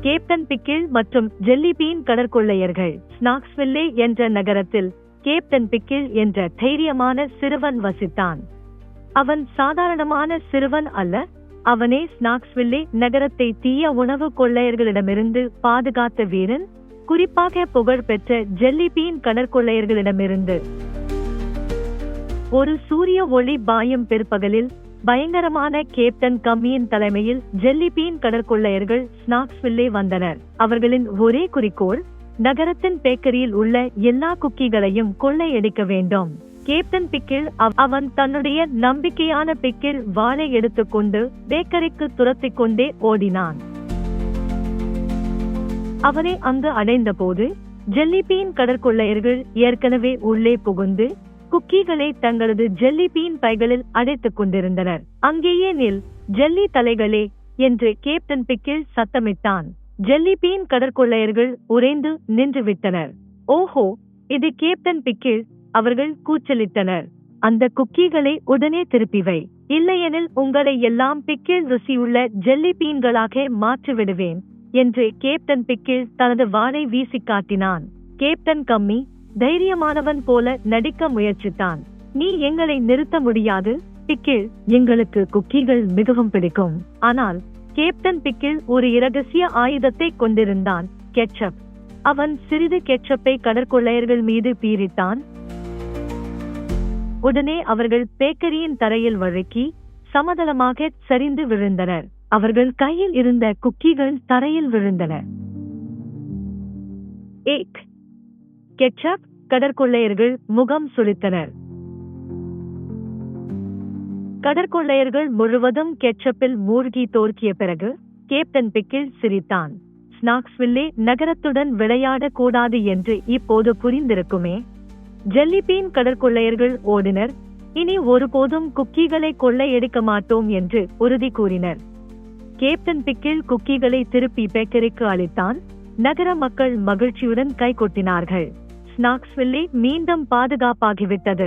Captain pickle மற்றும் jelly been கடற்கொள்ளையர்கள். ஸ்நாக்ஸ்வில்லே என்ற நகரத்தில் கேப்டன் பிக்கிள் என்ற தைரியமான சிறுவன் வசித்தான். அவன் சாதாரணமான சிறுவன் அல்ல, அவனே ஸ்நாக்ஸ்வில்லே நகரத்தை தீய உணவு கொள்ளையர்களிடமிருந்து பாதுகாத்த வீரன், குறிப்பாக புகழ்பெற்ற ஜெல்லி பீன் கடற்கொள்ளையர்களிடமிருந்து. ஒரு சூரிய ஒளி பாயும் பிற்பகலில் பயங்கரமான கேப்டன் கம்மியின் தலைமையில் ஜெல்லி பீன் கடற்கொள்ளையர்கள் ஸ்நாக்ஸ்வில்லே வந்தனர். அவர்களின் ஒரே குறிக்கோள் நகரத்தின் பேக்கரியில் உள்ள எல்லா குக்கீகளையும் கொள்ளையடிக்க வேண்டும். கேப்டன் பிக்கிள் அவன் தன்னுடைய நம்பிக்கையான பிக்கிள் வாளை எடுத்துக்கொண்டு பேக்கரிக்கு துரத்திக் கொண்டே ஓடினான். அவனை அங்கு அடைந்த போது ஜெல்லி பீன் கடற்கொள்ளையர்கள் ஏற்கனவே உள்ளே புகுந்து குக்கீகளை தங்களது ஜெல்லி பீன் பைகளில் அடைத்துக் கொண்டிருந்தனர். அங்கேயே நில், ஜெல்லி தலைகளே என்று கேப்டன் பிக்கிள் சத்தமிட்டான். ஜெல்லி பீன் கடற்கொள்ளையர்கள் உறைந்து நின்று விட்டனர். ஓஹோ, இது கேப்டன் பிக்கிள், அவர்கள் கூச்சலிட்டனர். அந்த குக்கீகளை உடனே திருப்பி வை, இல்லையெனில் உங்களை எல்லாம் பிக்கிள் ருசியுள்ள ஜெல்லி பீன்களாக மாற்றிவிடுவேன் என்று கேப்டன் பிக்கிள் தனது வாளை வீசி காட்டினான். கேப்டன் கம்மி தைரியமானவன் போல நடிக்க முயற்சித்தான். நீ எங்களை நிறுத்த முடியாது பிக்கிள், எங்களுக்கு குக்கீகள் மிகவும் பிடிக்கும். ஆனால் கேப்டன் பிக்கிள் ஒரு இரகசிய ஆயுதத்தை கொண்டிருந்தான், கெட்சப். அவன் சிறிது கெட்சப்பை கடற்கொள்ளையர்கள் மீது பீரிட்டான். உடனே அவர்கள் பேக்கரியின் தரையில் வழுக்கி சமதளமாக சரிந்து விழுந்தனர். அவர்கள் கையில் இருந்த குக்கீகள் தரையில் விழுந்தன. ஏக் கெட்சப்! கடற்கொள்ளையர்கள் முகம் சுளித்தனர். கடற்கொள்ளையர்கள் முழுவதும் கெட்சப்பில் மூழ்கி தோற்கிய பிறகு கேப்டன் பிக்கிள் சிரித்தான். ஸ்நாக்ஸ்வில்லே நகரத்துடன் விளையாட கூடாது என்று இப்போது புரிந்திருக்குமே. ஜெல்லி பீன் கடற்கொள்ளையர்கள் ஓடினர். இனி ஒருபோதும் குக்கீகளை கொள்ளையடிக்க மாட்டோம் என்று உறுதி கூறினர். கேப்டன் பிக்கிள் குக்கீகளை திருப்பி பேக்கரிக்கு அளித்தான். நகர மக்கள் மகிழ்ச்சியுடன் கைகொட்டினார்கள். ஸ்நாக்ஸ்வில்லே மீண்டும் பாதுகாப்பாகிவிட்டது.